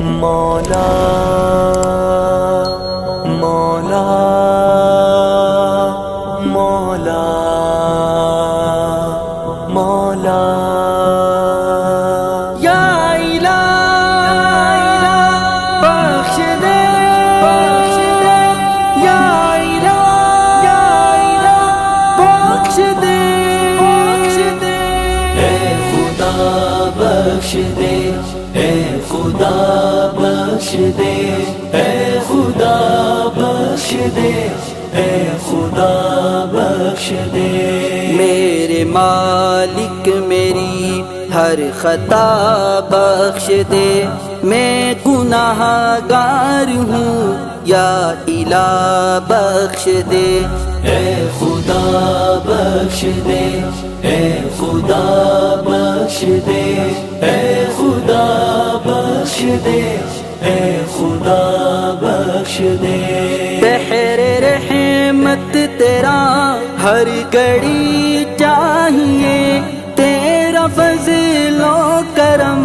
مولا مولا مولا مولا یا الہ بخش دے یا الہ بخش دے اے خدا بخش دے، اے خدا بخش دے، اے خدا بخش دے، اے خدا بخش دے۔ میرے مالک میری ہر خطا بخش دے، میں گناہ گار ہوں یا الہ بخش دے۔ اے خدا بخش دے، اے خدا بخش دے، اے خدا بخش دے، اے خدا بخش دے۔ بحر رحمت تیرا ہر گھڑی چاہیے، تیرا فضل و کرم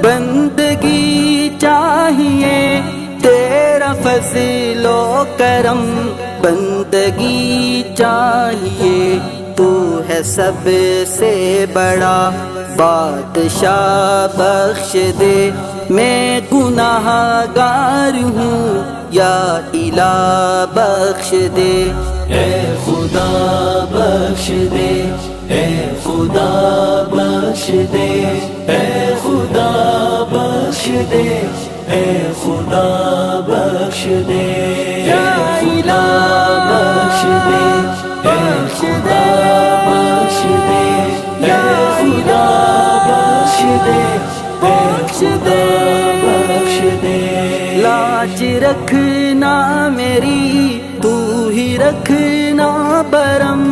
بندگی چاہیے، تیرا فضل و کرم بندگی چاہیے۔ تو ہے سب سے بڑا بادشاہ بخش دے، میں گناہ گار ہوں یا الہ بخش دے۔ اے خدا بخش دے، اے خدا بخش دے، اے خدا بخش دے، اے خدا بخش دے۔ یا الہ بخش دے، اے خدا بخش دے، اے خدا بخش دے، بخش دے۔ بخش دے۔ لاج رکھنا میری تو ہی رکھنا برم،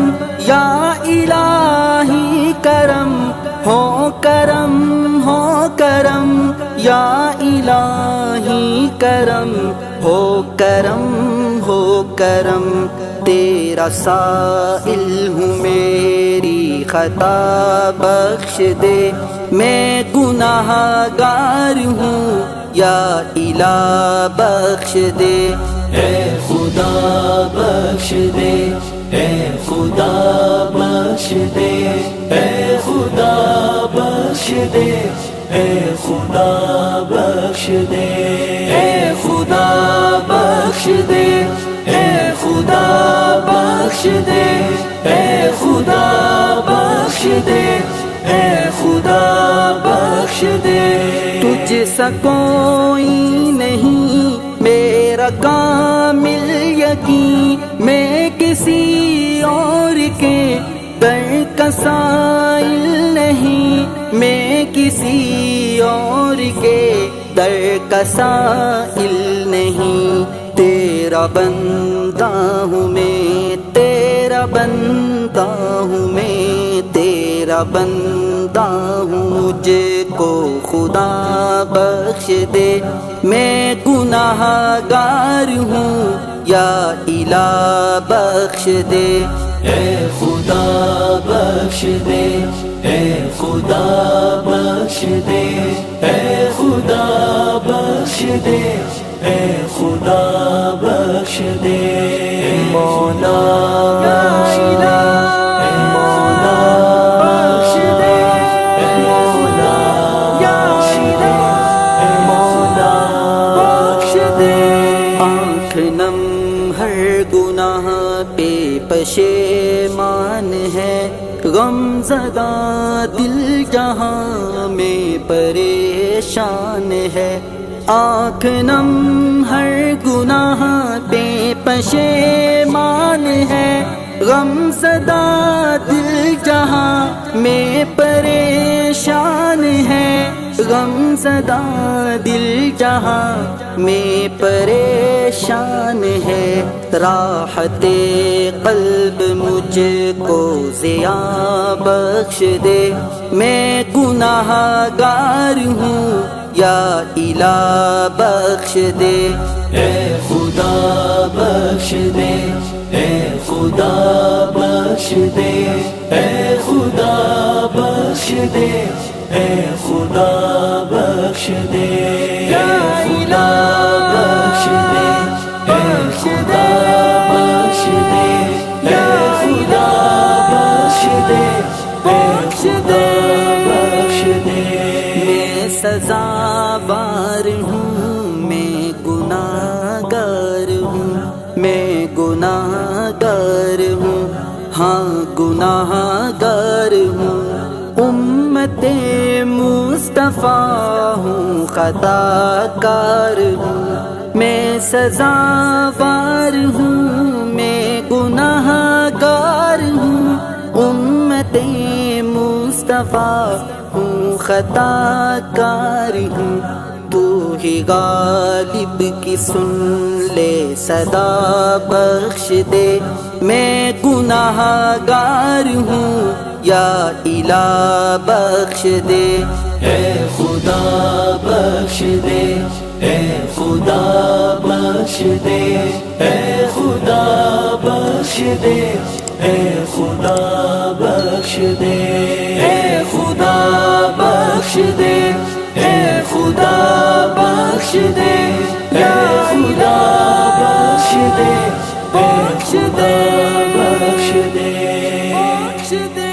یا الہی کرم ہو کرم ہو کرم، یا الہی کرم ہو کرم ہو کرم۔ تیرا سائل ہوں میری خطا بخش دے، میں گناہ گار ہوں یا الہ بخش دے۔ اے خدا بخش دے، اے خدا بخش دے، اے خدا بخش دے، اے خدا بخش دے۔ اے خدا بخش دے، اے خدا بخش دے، اے خدا بخش دے، اے خدا بخش دے۔ تجھ سا کوئی نہیں میرا کامل یقین، میں کسی اور کے در کا سائل نہیں، میں کسی اور کے در کا سائل نہیں۔ تیرا بندہ ہوں میں، تیرا بندہ ہوں میں، تیرا بندہ ہوں، مجھ کو خدا بخش دے، میں گناہ گار ہوں یا الہ بخش دے۔ اے خدا بخش دے، اے خدا بخش دے، اے خدا بخش دے، اے خدا بخش دے۔ مولا بخش دے، مولا بخش دے، مولا بخش دے، مولا بخش دے۔ آنکھ نم ہر گناہ پہ پشیمان ہے، غم زدہ دل جہاں میں پریشان ہے۔ آنکھ نم ہر گناہ پہ پشیمان ہے، غم زدہ دل جہاں میں پریشان ہے، غم زدہ دل جہاں میں پریشان ہے۔ راحت قلب مجھ کو ضیا بخش دے، میں گناہ گار ہوں یا الہ بخش دے۔ اے خدا بخش دے، اے خدا بخش دے، اے خدا بخش دے، اے خدا بخش دے۔ سزاوار ہوں، میں گناہگار ہوں، میں گناہگار ہوں، ہاں گناہگار ہوں، امت مصطفیٰ ہوں، خطا کار ہوں، میں سزاوار ہوں، میں گناہگار ہوں، امت مصطفیٰ ہوں، خطا کار ہوں، تو ہی غالب کی سن لے صدا بخش دے، میں گناہگار ہوں، یا الہ بخش دے، اے خدا بخش دے، اے خدا بخش دے، اے خدا بخش دے، اے خدا بخش دے، اے خدا بخش دے، اے خدا بخش دے، اے خدا بخش دے، اے خدا بخش دے، بخش دے۔